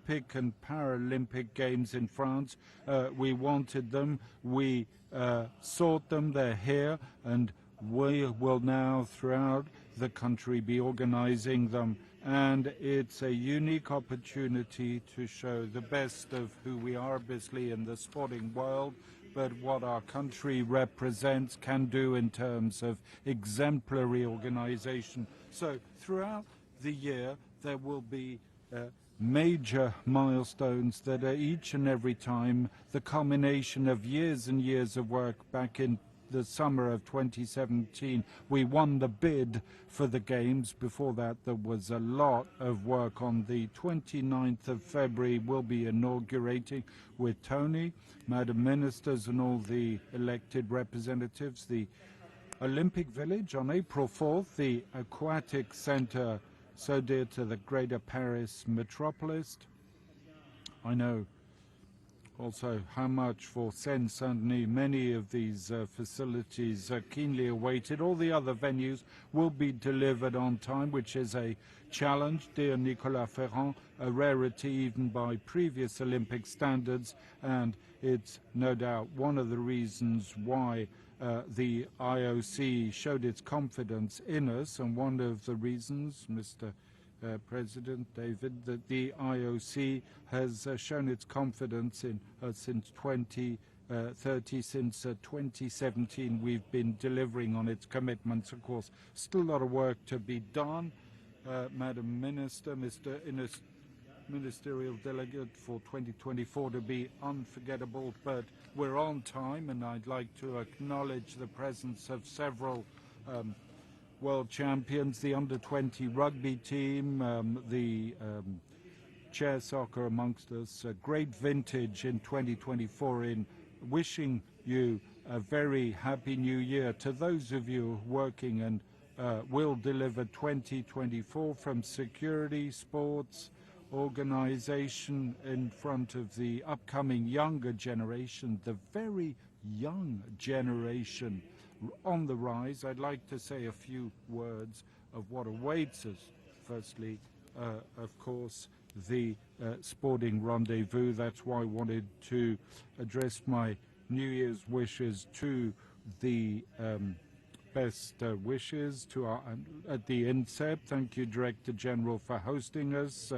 Olympic and Paralympic Games in France. We wanted them, we sought them, they're here, and we will now throughout the country be organizing them. And it's a unique opportunity to show the best of who we are, obviously, in the sporting world, but what our country represents, can do in terms of exemplary organization. So throughout the year, there will be major milestones that are each and every time the culmination of years and years of work. Back in the summer of 2017, we won the bid for the Games. Before that, there was a lot of work. On the 29th of February, we'll be inaugurating with Tony, Madam Ministers, and all the elected representatives, the Olympic Village. On April 4th, the Aquatic Center, so dear to the Greater Paris metropolis. I know also how much for Seine-Saint-Denis many of these facilities are keenly awaited. All the other venues will be delivered on time, which is a challenge. Dear Nicolas Ferrand, a rarity even by previous Olympic standards, and it's no doubt one of the reasons why the IOC showed its confidence in us, and one of the reasons, Mr. President David, that the IOC has shown its confidence in us since 2030. Since 2017, we've been delivering on its commitments. Of course, still a lot of work to be done. Madam Minister, Mr. Ministerial Delegate for 2024 to be unforgettable, but we're on time, and I'd like to acknowledge the presence of several world champions, the under-20 rugby team, the chair soccer amongst us. A great vintage in 2024. In wishing you a very happy new year. To those of you working and will deliver 2024 from security, sports, organization in front of the upcoming younger generation, the very young generation on the rise, I'd like to say a few words of what awaits us. Firstly, of course, the sporting rendezvous. That's why I wanted to address my New Year's wishes to the best wishes to our, at the INSEP. Thank you, Director General, for hosting us.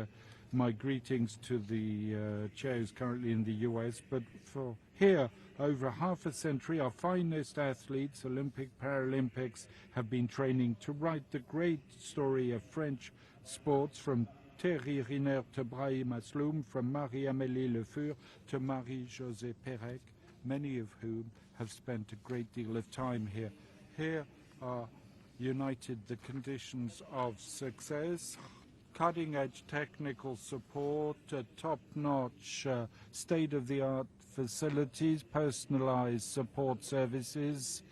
My greetings to the chair who's currently in the US, but for here, over half a century, our finest athletes, Olympic, Paralympics, have been training to write the great story of French sports, from Thierry Riner to Brahim Asloum, from Marie-Amélie Le Fur to Marie-Josée Pérec, many of whom have spent a great deal of time here. Here are united the conditions of success: cutting-edge technical support, top-notch state-of-the-art facilities, personalized support services,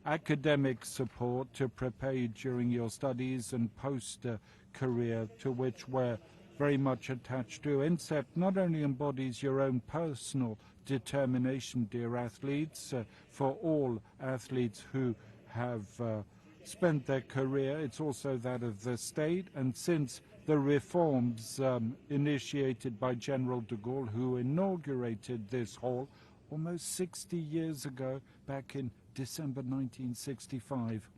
academic support to prepare you during your studies and post-career, to which we're very much attached to. INSEP not only embodies your own personal determination, dear athletes, for all athletes who have spent their career, it's also that of the state. And since the reforms initiated by General de Gaulle, who inaugurated this hall almost 60 years ago, back in December 1965.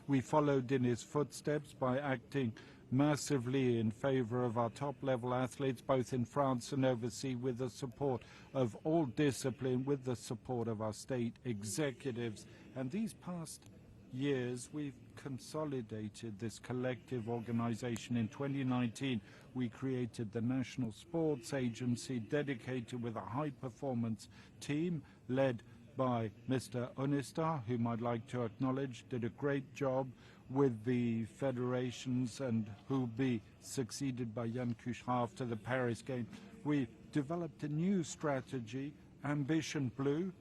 We followed in his footsteps by acting massively in favor of our top-level athletes, both in France and overseas, with the support of all discipline, with the support of our state executives. And these past years, we've consolidated this collective organization. In 2019, we created the National Sports Agency, dedicated with a high-performance team led by Mr. Onestar, whom I'd like to acknowledge, did a great job with the federations and who'll be succeeded by Jan Kuchra after the Paris Games. We developed a new strategy, Ambition Blue,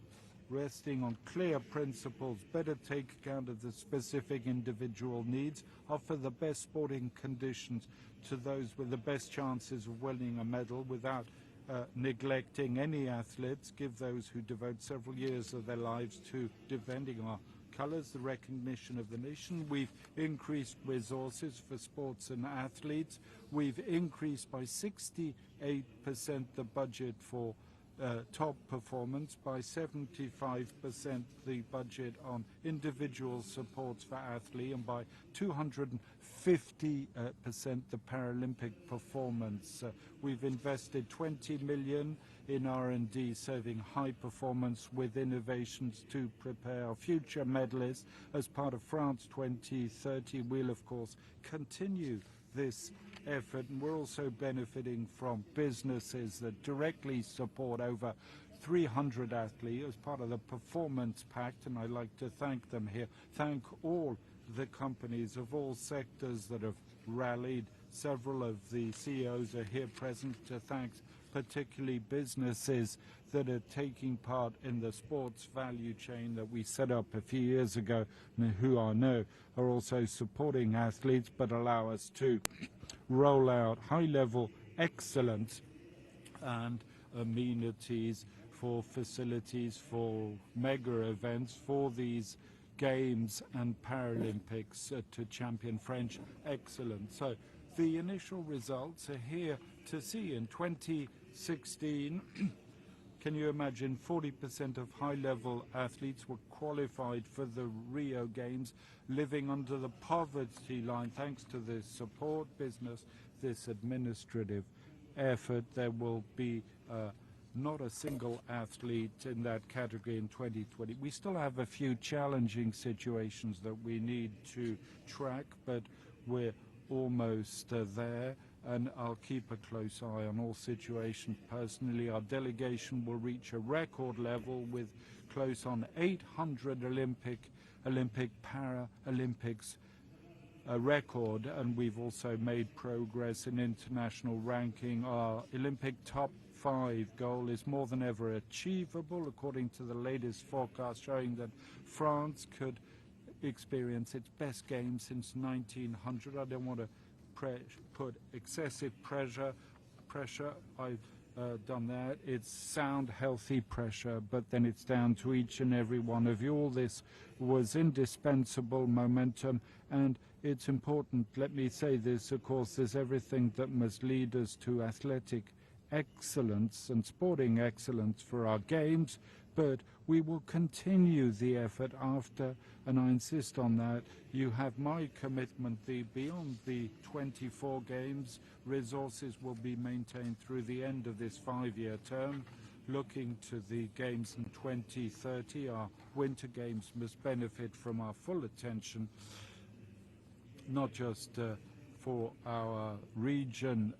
resting on clear principles, better take account of the specific individual needs, offer the best sporting conditions to those with the best chances of winning a medal without neglecting any athletes, give those who devote several years of their lives to defending our colors, the recognition of the nation. We've increased resources for sports and athletes. We've increased by 68% the budget for top performance, by 75% the budget on individual supports for athletes, and by 250% the Paralympic performance. We've invested 20 million in R&D, serving high performance with innovations to prepare future medalists. As part of France 2030, we'll of course continue this effort, and we're also benefiting from businesses that directly support over 300 athletes as part of the Performance Pact, and I'd like to thank them here. Thank all the companies of all sectors that have rallied. Several of the CEOs are here present to thank particularly businesses that are taking part in the sports value chain that we set up a few years ago, and who I know are also supporting athletes but allow us to roll out high-level excellence and amenities for facilities, for mega events, for these Games and Paralympics to champion French excellence. So the initial results are here to see. In 2016, can you imagine 40% of high-level athletes were qualified for the Rio Games living under the poverty line? Thanks to this support business, this administrative effort, there will be not a single athlete in that category in 2020. We still have a few challenging situations that we need to track, but we're almost there, and I'll keep a close eye on all situations. Personally, our delegation will reach a record level with close on 800 Olympic, Paralympics, a record, and we've also made progress in international ranking. Our Olympic top 5 goal is more than ever achievable, according to the latest forecast showing that France could experience its best game since 1900. I don't want to put excessive pressure. I've done that. It's sound, healthy pressure, but then it's down to each and every one of you. All this was indispensable momentum, and it's important. Let me say this, of course, there's everything that must lead us to athletic excellence and sporting excellence for our games, but we will continue the effort after, and I insist on that. You have my commitment. Beyond the 24 games, resources will be maintained through the end of this 5-year term. Looking to the games in 2030, our winter games must benefit from our full attention, not just for our region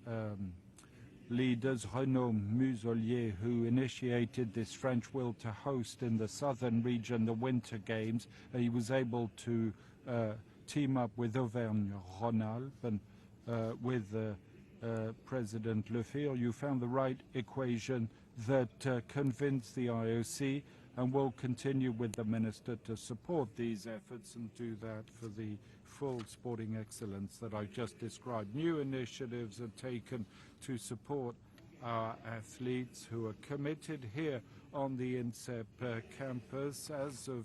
leaders, Renaud Muselier, who initiated this French will to host in the southern region the Winter Games. He was able to team up with Auvergne-Rhône-Alpes and with President Lefebvre. You found the right equation that convinced the IOC, and will continue with the minister to support these efforts and do that for the full sporting excellence that I've just described. New initiatives are taken to support our athletes who are committed here on the INSEP campus. As of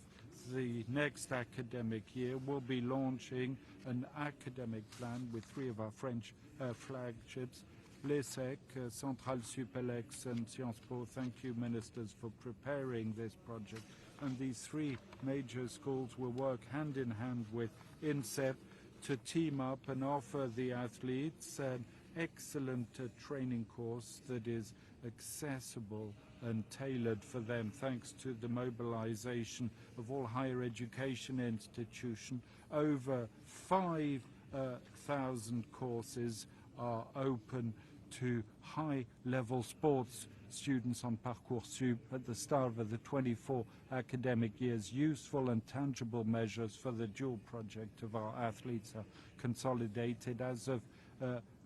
the next academic year, we'll be launching an academic plan with 3 of our French flagships, l'ESSEC, Centrale Supélec, and Sciences Po. Thank you, ministers, for preparing this project. And these 3 major schools will work hand in hand with INSEP to team up and offer the athletes an excellent training course that is accessible and tailored for them, thanks to the mobilization of all higher education institutions. Over 5,000 courses are open to high-level sports students on Parcoursup at the start of the 24 academic years. Useful and tangible measures for the dual project of our athletes are consolidated. As of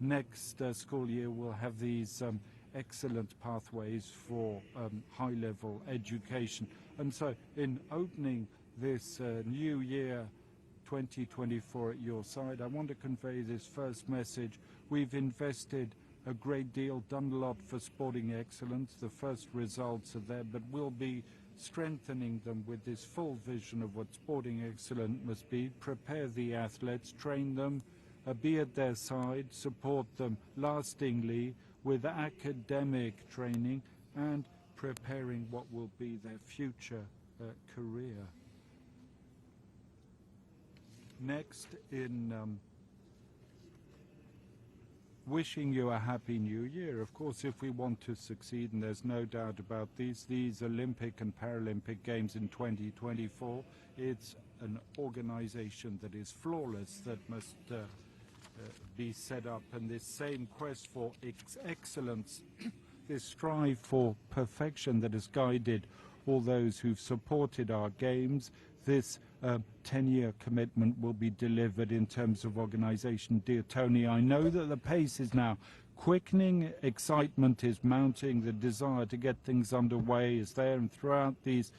next school year, we'll have these excellent pathways for high-level education. And so in opening this new year 2024 at your side, I want to convey this first message. We've invested a great deal, done a lot for sporting excellence. The first results are there, but we'll be strengthening them with this full vision of what sporting excellence must be, prepare the athletes, train them, be at their side, support them lastingly with academic training and preparing what will be their future career. Next, in wishing you a happy new year. Of course, if we want to succeed, and there's no doubt about these Olympic and Paralympic Games in 2024, it's an organization that is flawless, that must be set up, and this same quest for excellence, this strive for perfection that has guided all those who've supported our games, this 10-year commitment will be delivered in terms of organization. Dear Tony, I know that the pace is now quickening, excitement is mounting, the desire to get things underway is there, and throughout these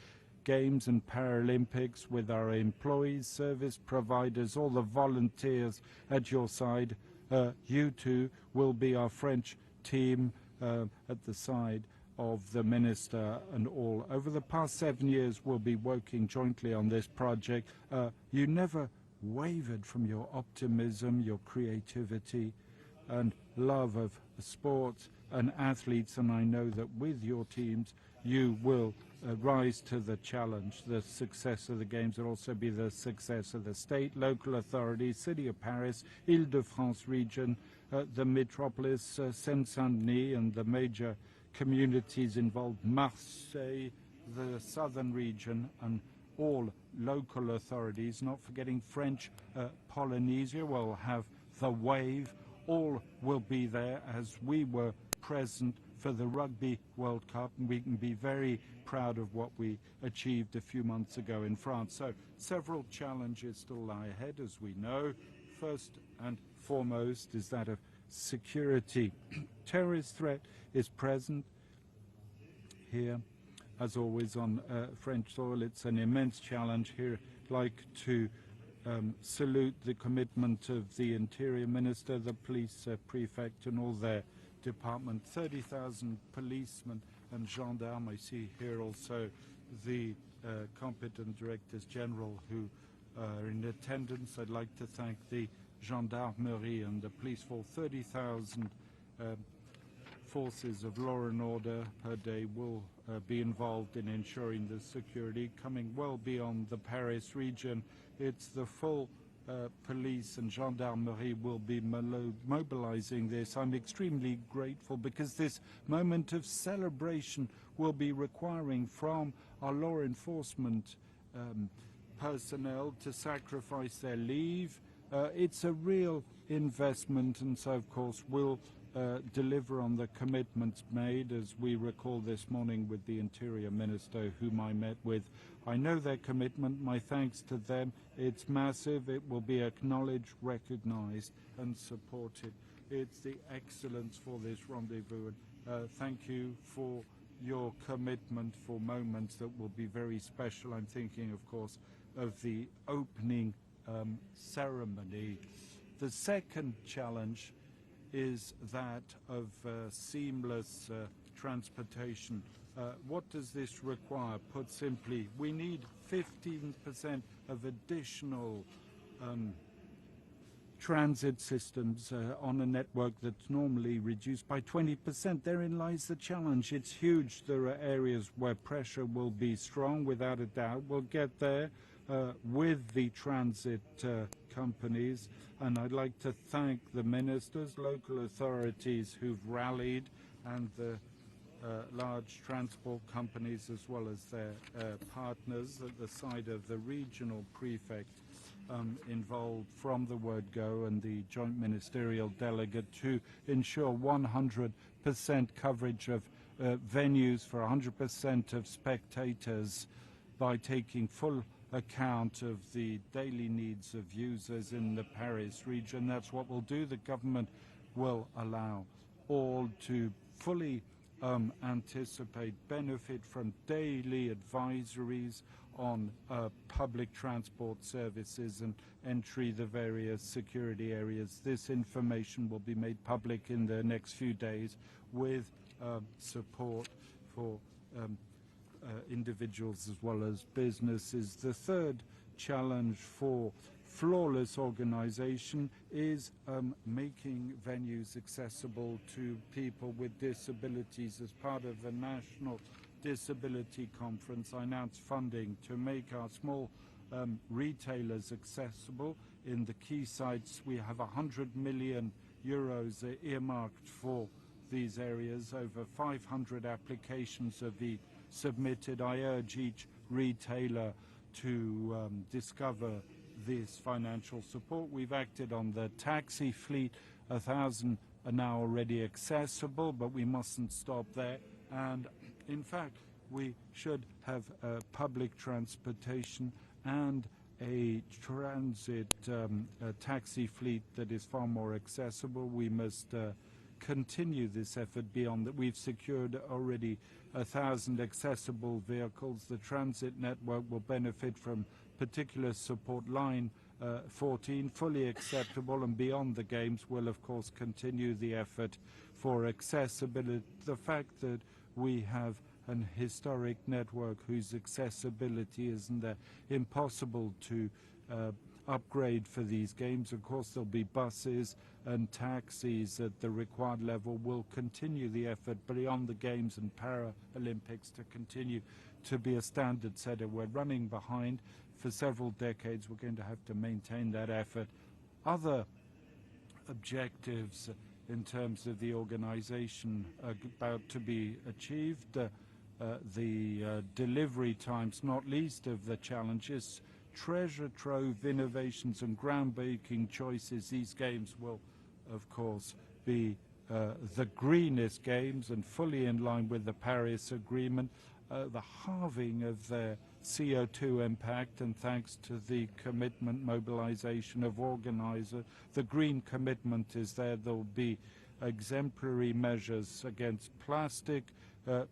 Games and Paralympics, with our employees, service providers, all the volunteers at your side, you too will be our French team at the side of the minister and all. Over the past 7 years, we'll be working jointly on this project. You never wavered from your optimism, your creativity, and love of sports and athletes, and I know that with your teams, you will rise to the challenge. The success of the Games will also be the success of the state, local authorities, City of Paris, Île-de-France region, the metropolis, Seine-Saint-Denis, and the major communities involved, Marseille, the southern region, and all local authorities, not forgetting French Polynesia will have the wave. All will be there as we were present for the Rugby World Cup, and we can be very proud of what we achieved a few months ago in France. So several challenges still lie ahead, as we know. First and foremost is that of security. Terrorist threat is present here, as always, on French soil. It's an immense challenge here. I'd like to salute the commitment of the Interior Minister, the police prefect, and all their department. 30,000 policemen and gendarmes. I see here also the competent directors general who are in attendance. I'd like to thank the gendarmerie and the police for 30,000 forces of law and order per day will be involved in ensuring the security coming well beyond the Paris region. It's the full police and gendarmerie will be mobilizing this. I'm extremely grateful because this moment of celebration will be requiring from our law enforcement personnel to sacrifice their leave. It's a real investment, and so of course we'll deliver on the commitments made, as we recall this morning with the Interior Minister whom I met with. I know their commitment, my thanks to them. It's massive, it will be acknowledged, recognized and supported. It's the excellence for this rendezvous. Thank you for your commitment for moments that will be very special. I'm thinking, of course, of the opening ceremony. The second challenge is that of seamless transportation. What does this require? Put simply, we need 15% of additional transit systems on a network that's normally reduced by 20%. Therein lies the challenge. It's huge. There are areas where pressure will be strong, without a doubt. We'll get there with the transit companies, and I'd like to thank the ministers, local authorities who've rallied, and the large transport companies as well as their partners at the side of the regional prefect involved from the word go and the joint ministerial delegate to ensure 100% coverage of venues for 100% of spectators by taking full account of the daily needs of users in the Paris region. That's what we'll do. The government will allow all to fully anticipate, benefit from daily advisories on public transport services and entry the various security areas. This information will be made public in the next few days with support for individuals as well as businesses. The third challenge for flawless organization is making venues accessible to people with disabilities. As part of the National Disability Conference, I announced funding to make our small retailers accessible. In the key sites, we have 100 million euros earmarked for these areas. Over 500 applications have been submitted. I urge each retailer to discover this financial support. We've acted on the taxi fleet. 1,000 are now already accessible, but we mustn't stop there. And in fact, we should have public transportation and a transit taxi fleet that is far more accessible. We must continue this effort beyond that. We've secured already 1,000 accessible vehicles. The transit network will benefit from particular support. Line 14, fully acceptable, and beyond the games will of course continue the effort for accessibility. The fact that we have an historic network whose accessibility isn't impossible to upgrade for these games. Of course, there'll be buses and taxis at the required level. We'll continue the effort beyond the Games and Paralympics to continue to be a standard setter. We're running behind for several decades. We're going to have to maintain that effort. Other objectives in terms of the organization are about to be achieved. The delivery times, not least of the challenges, treasure trove innovations and groundbreaking choices. These games will, of course, be the greenest games and fully in line with the Paris Agreement, the halving of their CO2 impact, and thanks to the commitment, mobilization of organizers, the green commitment is there. There will be exemplary measures against plastic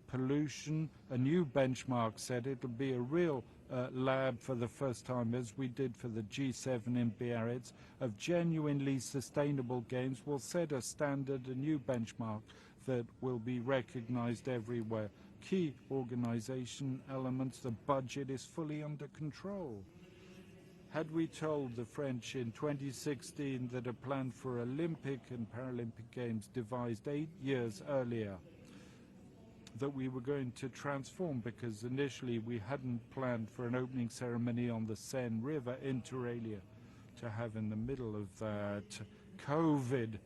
pollution, a new benchmark set. It'll be a real lab for the first time, as we did for the G7 in Biarritz, of genuinely sustainable games. Will set a standard, a new benchmark that will be recognized everywhere. Key organization elements, the budget is fully under control. Had we told the French in 2016 that a plan for Olympic and Paralympic Games devised 8 years earlier that we were going to transform, because initially we hadn't planned for an opening ceremony on the Seine River inter alia, to have in the middle of that COVID,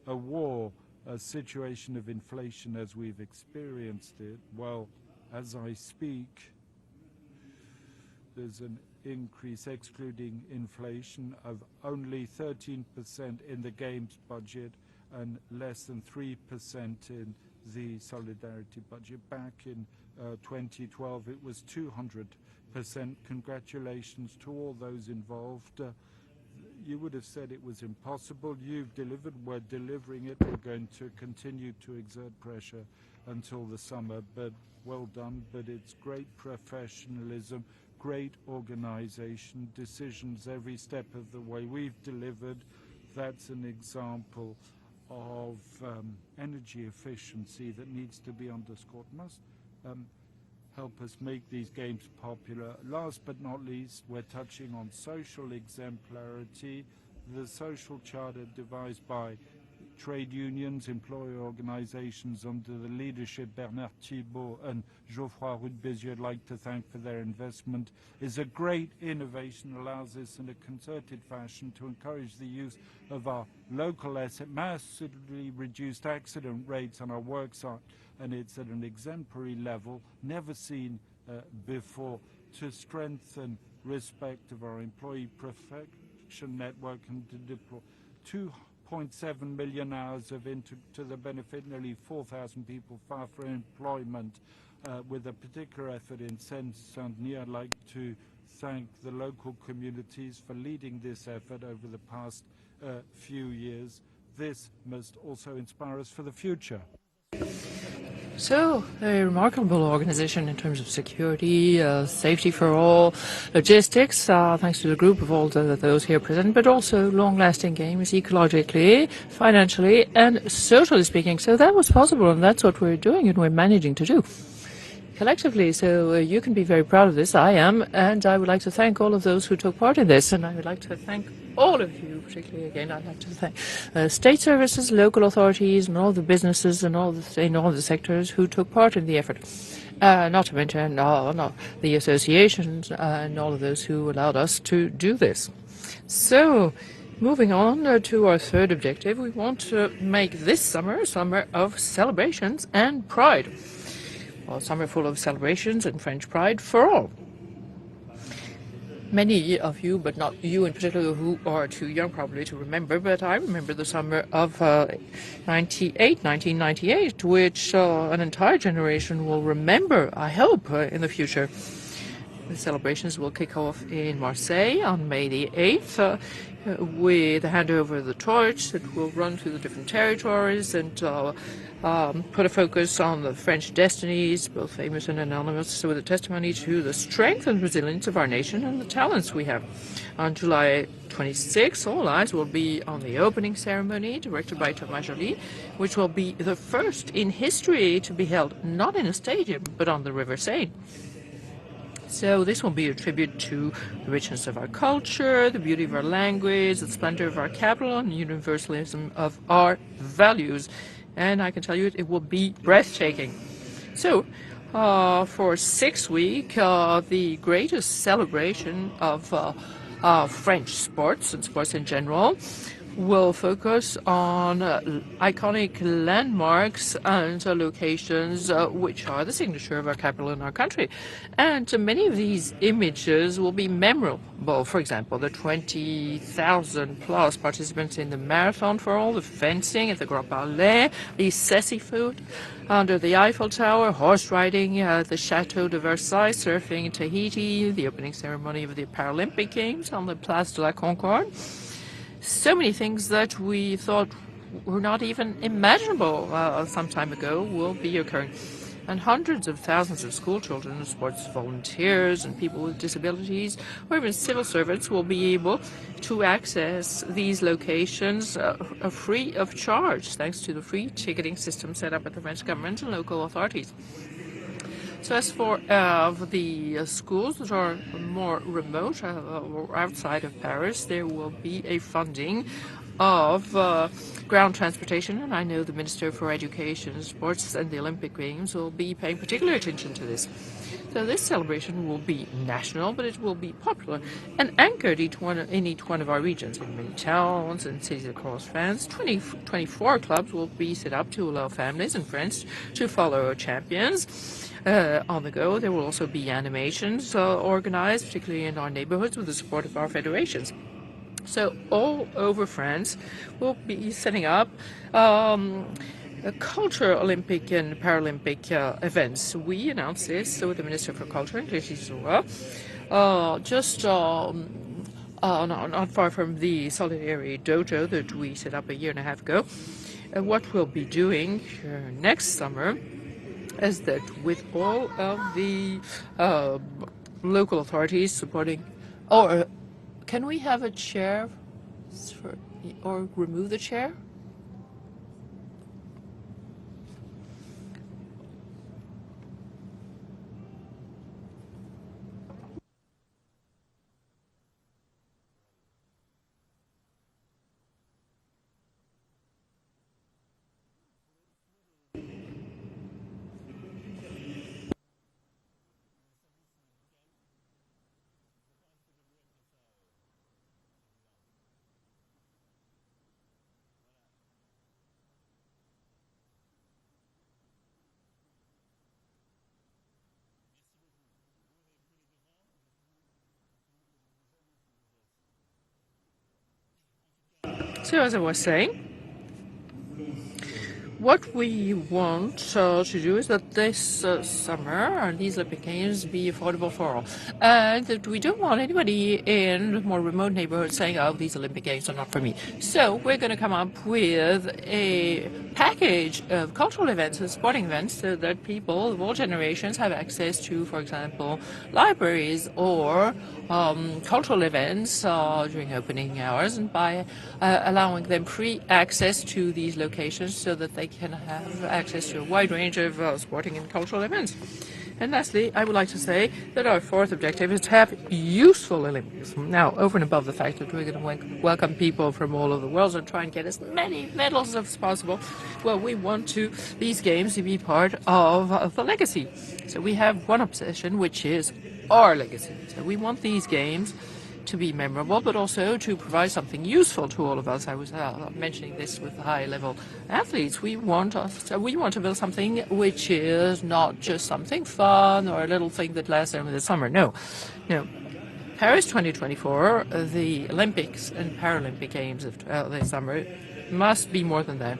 a war, a situation of inflation as we've experienced it. Well, as I speak, there's an increase, excluding inflation, of only 13% in the Games budget and less than 3% in the solidarity budget. Back in 2012, it was 200%. Congratulations to all those involved. You would have said it was impossible. You've delivered. We're delivering it. We're going to continue to exert pressure until the summer, but well done. But it's great professionalism, great organization, decisions every step of the way. We've delivered. That's an example of energy efficiency that needs to be underscored. Must help us make these games popular. Last but not least, we're touching on social exemplarity. The social charter devised by trade unions, employer organizations under the leadership Bernard Thibault and Geoffroy Roux de Bézieux, I'd like to thank for their investment, is a great innovation, allows us in a concerted fashion to encourage the use of our local asset, massively reduced accident rates on our work site, and it's at an exemplary level, never seen before, to strengthen respect of our employee protection network and to deploy 2.7 million hours of to the benefit nearly 4,000 people far for employment, with a particular effort in Seine-Saint-Denis. I'd like to thank the local communities for leading this effort over the past few years. This must also inspire us for the future. So, a remarkable organization in terms of security, safety for all, logistics, thanks to the group of all those here present, but also long-lasting games, ecologically, financially, and socially speaking. So that was possible, and that's what we're doing and we're managing to do. collectively. So you can be very proud of this. I am, and I would like to thank all of those who took part in this, and I would like to thank all of you, particularly again. I'd like to thank state services, local authorities, and all the businesses and in all the sectors who took part in the effort. Not to mention the associations and all of those who allowed us to do this. So, moving on to our third objective, we want to make this summer a summer of celebrations and pride. Well, a summer full of celebrations and French pride for all. Many of you, but not you in particular, who are too young probably to remember, but I remember the summer of 1998, which an entire generation will remember, I hope, in the future. The celebrations will kick off in Marseille on May the 8th with the handover of the torch that will run through the different territories and put a focus on the French destinies, both famous and anonymous, with a testimony to the strength and resilience of our nation and the talents we have. On July 26, all eyes will be on the opening ceremony, directed by Thomas Joly, which will be the first in history to be held not in a stadium, but on the River Seine. So this will be a tribute to the richness of our culture, the beauty of our language, the splendor of our capital, and the universalism of our values. And I can tell you it will be breathtaking. So, for 6 weeks, the greatest celebration of French sports and sports in general will focus on iconic landmarks and locations which are the signature of our capital and our country. And many of these images will be memorable. For example, the 20,000 plus participants in the marathon for all, the fencing at the Grand Palais, the Ceci food under the Eiffel Tower, horse riding at the Chateau de Versailles, surfing in Tahiti, the opening ceremony of the Paralympic Games on the Place de la Concorde. So many things that we thought were not even imaginable some time ago will be occurring. And hundreds of thousands of school children, sports volunteers, and people with disabilities, or even civil servants will be able to access these locations free of charge, thanks to the free ticketing system set up at the French government and local authorities. So as for the schools that are more remote or outside of Paris, there will be a funding of ground transportation, and I know the Minister for Education, Sports and the Olympic Games will be paying particular attention to this. So this celebration will be national, but it will be popular and anchored in each one of our regions. In many towns and cities across France, 24 clubs will be set up to allow families and friends to follow our champions. On the go, there will also be animations organized, particularly in our neighborhoods, with the support of our federations. So all over France, we'll be setting up culture Olympic and Paralympic events. We announced this with the Minister for Culture, just not far from the Solidarity Dojo that we set up a year and a half ago. What we'll be doing next summer is that with all of the local authorities supporting, can we have a chair or remove the chair? So as I was saying, what we want to do is that this summer these Olympic Games be affordable for all, and that we don't want anybody in more remote neighborhoods saying, "Oh, these Olympic Games are not for me." So we're going to come up with a package of cultural events and sporting events so that people of all generations have access to, for example, libraries or cultural events during opening hours, and by allowing them free access to these locations so that they can have access to a wide range of sporting and cultural events. And lastly, I would like to say that our fourth objective is to have useful Olympics. Now, over and above the fact that we're going to welcome people from all over the world and try and get as many medals as possible, well, we want these games to be part of the legacy. So we have one obsession, which is our legacy. So we want these games to be memorable, but also to provide something useful to all of us. I was mentioning this with the high-level athletes. We want to build something which is not just something fun or a little thing that lasts only the summer. No. Paris 2024, the Olympics and Paralympic Games of the summer, must be more than that.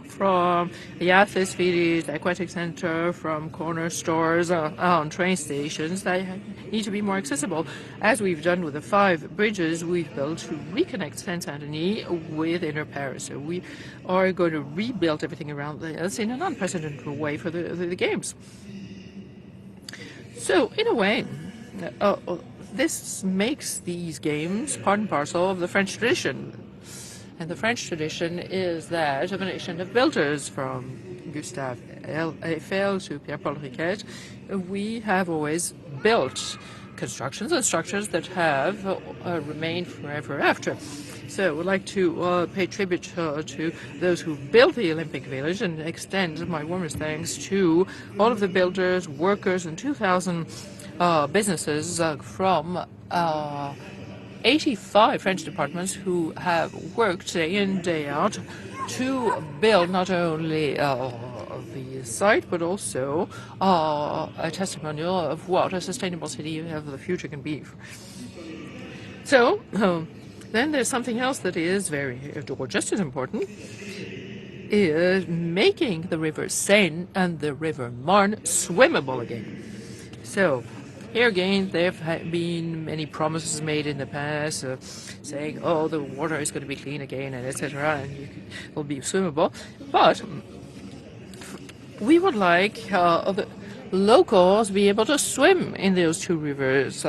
From the facilities, the aquatic center, from corner stores, on train stations, they need to be more accessible. As we've done with the 5 bridges we've built to reconnect Saint-Denis with inner Paris. So we are going to rebuild everything around this in an unprecedented way for the Games. So, in a way, this makes these Games part and parcel of the French tradition. And the French tradition is that of a nation of builders, from Gustave Eiffel to Pierre-Paul Riquet. We have always built constructions and structures that have remained forever after. So I would like to pay tribute to those who built the Olympic Village and extend my warmest thanks to all of the builders, workers, and 2,000 businesses from 85 French departments who have worked day in, day out to build not only the site, but also a testimonial of what a sustainable city of the future can be. So, then there's something else that is or just as important, is making the river Seine and the river Marne swimmable again. So, here again, there have been many promises made in the past, saying, oh, the water is going to be clean again, and etc., and it will be swimmable. But we would like the locals be able to swim in those 2 rivers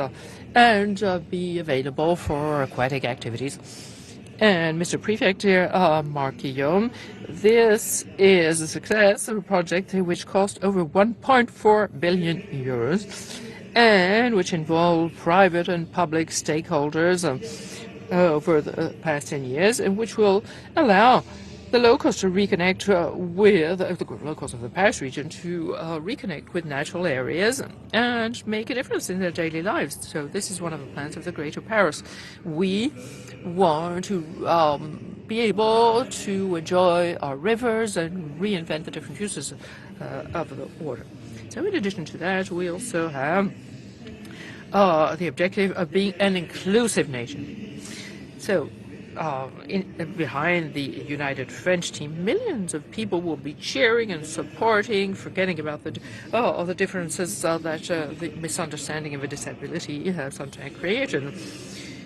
and be available for aquatic activities. And Mr. Prefect here, Marc Guillaume, this is a success of a project which cost over 1.4 billion euros. And which involved private and public stakeholders over the past 10 years, and which will allow the locals to reconnect with the locals of the Paris region to reconnect with natural areas and make a difference in their daily lives. So this is one of the plans of the Greater Paris. We want to be able to enjoy our rivers and reinvent the different uses of the water. So in addition to that, we also have the objective of being an inclusive nation. So behind the United French team, millions of people will be cheering and supporting, forgetting about the differences that the misunderstanding of a disability has sometimes created.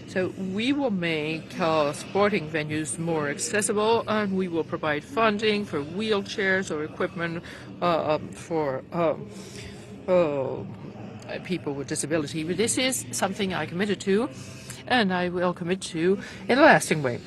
So we will make sporting venues more accessible, and we will provide funding for wheelchairs or equipment for people with disability. But this is something I committed to, and I will commit to in a lasting way.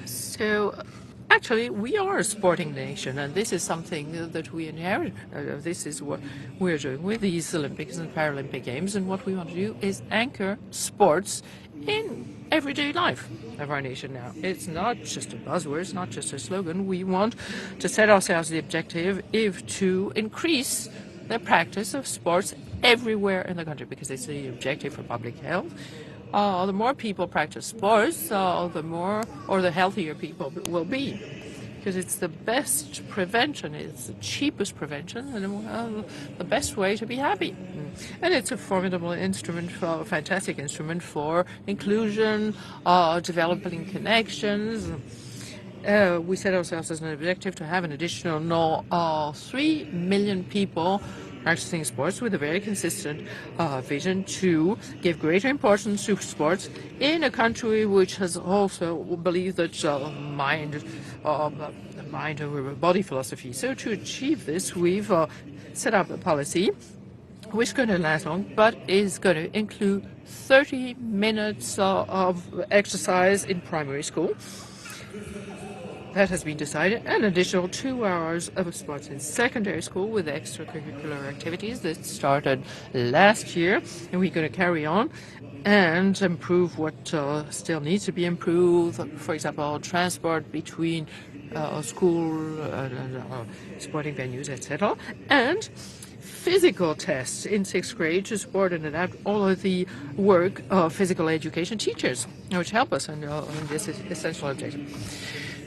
So actually, we are a sporting nation, and this is something that we inherit. This is what we're doing with these Olympics and Paralympic Games, and what we want to do is anchor sports in everyday life of our nation now. It's not just a buzzword, it's not just a slogan. We want to set ourselves the objective to increase the practice of sports everywhere in the country, because it's the objective for public health. The more people practice sports, the healthier people will be. Because it's the best prevention, it's the cheapest prevention, and the best way to be happy. And it's a formidable instrument, a fantastic instrument for inclusion, developing connections. We set ourselves as an objective to have an additional 3 million people practicing sports, with a very consistent vision to give greater importance to sports in a country which has also believed that mind over body philosophy. So to achieve this, we've set up a policy which is going to last long, but is going to include 30 minutes of exercise in primary school. that has been decided. An additional 2 hours of sports in secondary school with extracurricular activities that started last year, and we're going to carry on and improve what still needs to be improved. For example, transport between school and sporting venues, etc. And physical tests in 6th grade to support and adapt all of the work of physical education teachers, which help us in this essential objective.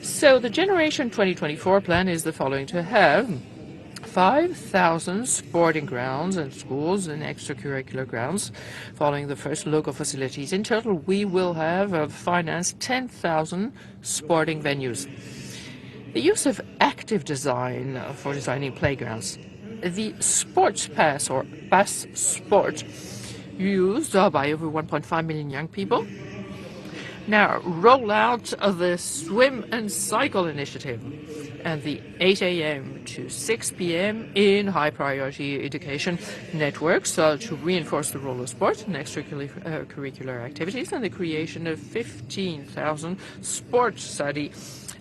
So the Generation 2024 plan is the following: to have 5,000 sporting grounds and schools and extracurricular grounds following the first local facilities. In total, we will have financed 10,000 sporting venues. The use of active design for designing playgrounds. The Sports Pass, or Pass Sport, used by over 1.5 million young people. Now, roll out of the Swim and Cycle initiative and the 8 a.m. to 6 p.m. in high-priority education networks to reinforce the role of sport and extracurricular activities, and the creation of 15,000 sports study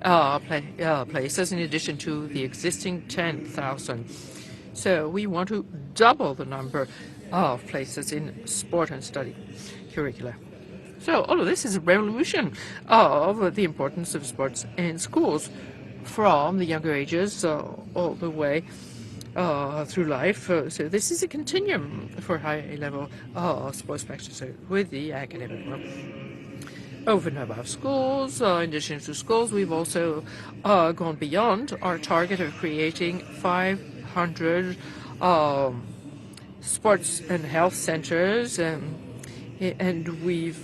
places in addition to the existing 10,000. So we want to double the number of places in sport and study curricula. So all of this is a revolution of the importance of sports in schools from the younger ages all the way through life. So this is a continuum for high-level sports practice with the academic world. Over and above schools, in addition to schools, we've also gone beyond our target of creating 500 sports and health centers, and we've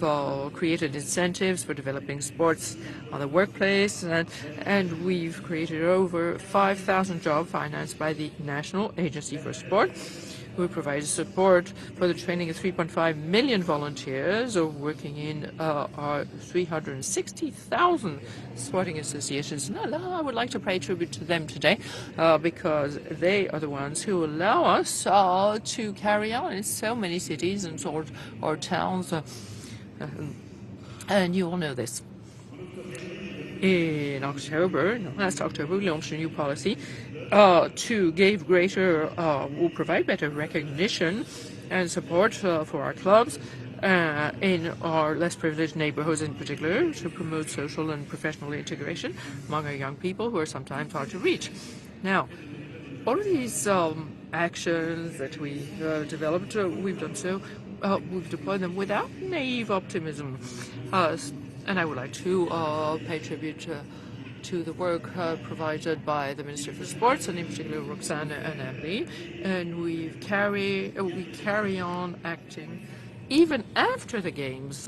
created incentives for developing sports on the workplace, and we've created over 5,000 jobs financed by the National Agency for Sport. We provided support for the training of 3.5 million volunteers working in our 360,000 sporting associations. And I would like to pay tribute to them today because they are the ones who allow us to carry on in so many cities and or towns. And you all know this. In last October, we launched a new policy to will provide better recognition and support for our clubs in our less privileged neighborhoods in particular, to promote social and professional integration among our young people who are sometimes hard to reach. Now, all of these actions that we developed, we've deployed them without naive optimism. And I would like to pay tribute to the work provided by the Minister for Sports, and in particular Roxana and Emily. And we carry on acting even after the games.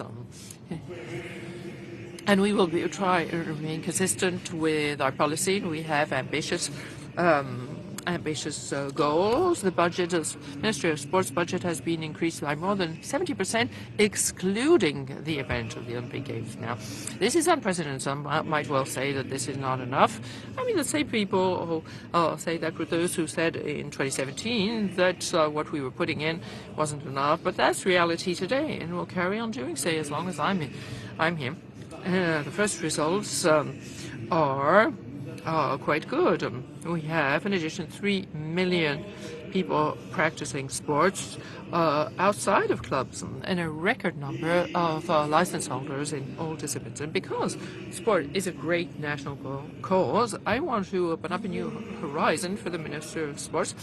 And we will try to remain consistent with our policy. We have ambitious goals. The budget of Ministry of Sports budget has been increased by more than 70%, excluding the event of the Olympic Games. Now, this is unprecedented. Some might well say that this is not enough. I mean, the same people who say that were those who said in 2017 that what we were putting in wasn't enough. But that's reality today, and we'll carry on doing so as long as I'm here. The first results are quite good. We have, in addition, 3 million people practicing sports outside of clubs, and a record number of license holders in all disciplines. And because sport is a great national cause, I want to open up a new horizon for the Minister of Sports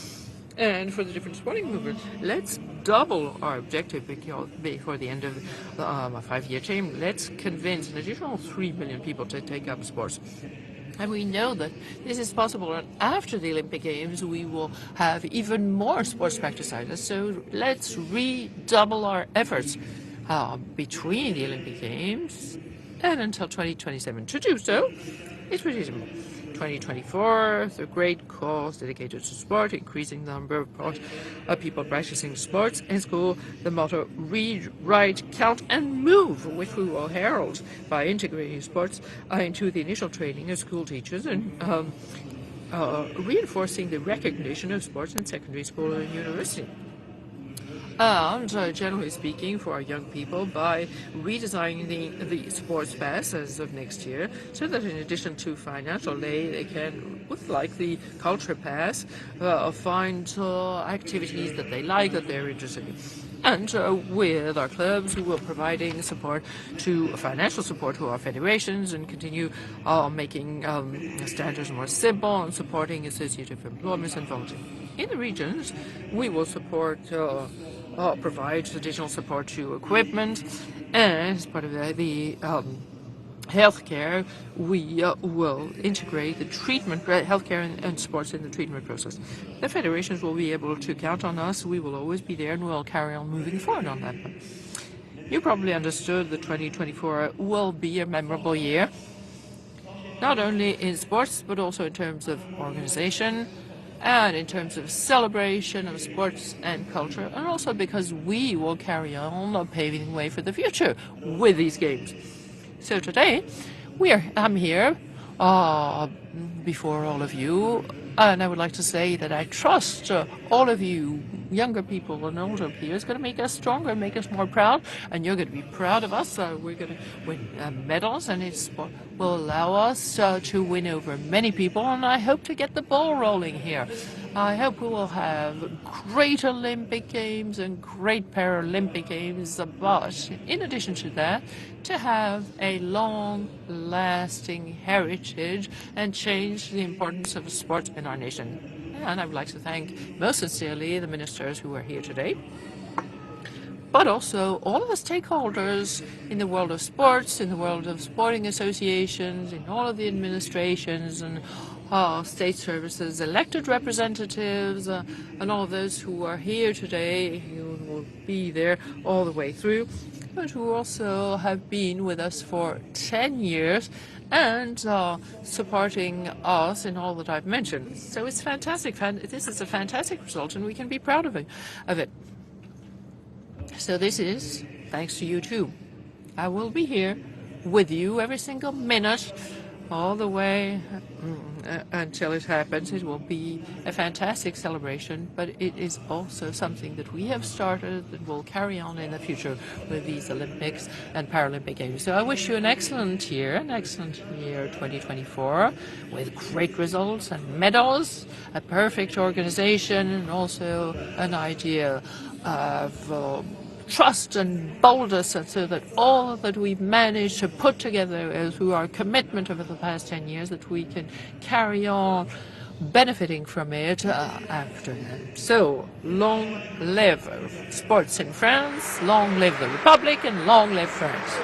and for the different sporting movements. Let's double our objective before the end of the 5-year term. Let's convince an additional 3 million people to take up sports. And we know that this is possible, and after the Olympic Games we will have even more sports practice centers. So let's redouble our efforts between the Olympic Games and until 2027. To do so, it's pretty simple. 2024, the great cause dedicated to sport, increasing the number of people practicing sports in school. The motto, read, write, count and move, which we will herald by integrating sports into the initial training of school teachers and reinforcing the recognition of sports in secondary school and university. And generally speaking, for our young people, by redesigning the sports pass as of next year, so that in addition to financial aid, they can, with like the culture pass, find activities that they like, that they're interested in. And with our clubs, we will providing support financial support to our federations and continue making standards more simple and supporting associative employment and volunteering. In the regions, we will support provide additional support to equipment, and as part of the healthcare, we will integrate the treatment, healthcare and sports in the treatment process. The federations will be able to count on us. We will always be there, and we'll carry on moving forward on that. You probably understood that 2024 will be a memorable year, not only in sports, but also in terms of organization, and in terms of celebration of sports and culture, and also because we will carry on paving the way for the future with these games. So today, I'm here before all of you, and I would like to say that I trust all of you, younger people and older people, is going to make us stronger, make us more proud, and you're going to be proud of us. We're going to win medals, and it will allow us to win over many people, and I hope to get the ball rolling here. I hope we will have great Olympic Games and great Paralympic Games, but in addition to that, to have a long-lasting heritage and change the importance of sports in our nation. And I would like to thank most sincerely the ministers who are here today, but also all of the stakeholders in the world of sports, in the world of sporting associations, in all of the administrations and state services, elected representatives, and all of those who are here today, who will be there all the way through, but who also have been with us for 10 years and supporting us in all that I've mentioned. So it's fantastic. This is a fantastic result, and we can be proud of it. So this is thanks to you too. I will be here with you every single minute, all the way until it happens. It will be a fantastic celebration, but it is also something that we have started that will carry on in the future with these Olympics and Paralympic Games. So I wish you an excellent year 2024, with great results and medals, a perfect organization, and also an idea of trust and boldness, and so that all that we've managed to put together through our commitment over the past 10 years, that we can carry on benefiting from it after that. So, long live sports in France, long live the Republic, and long live France.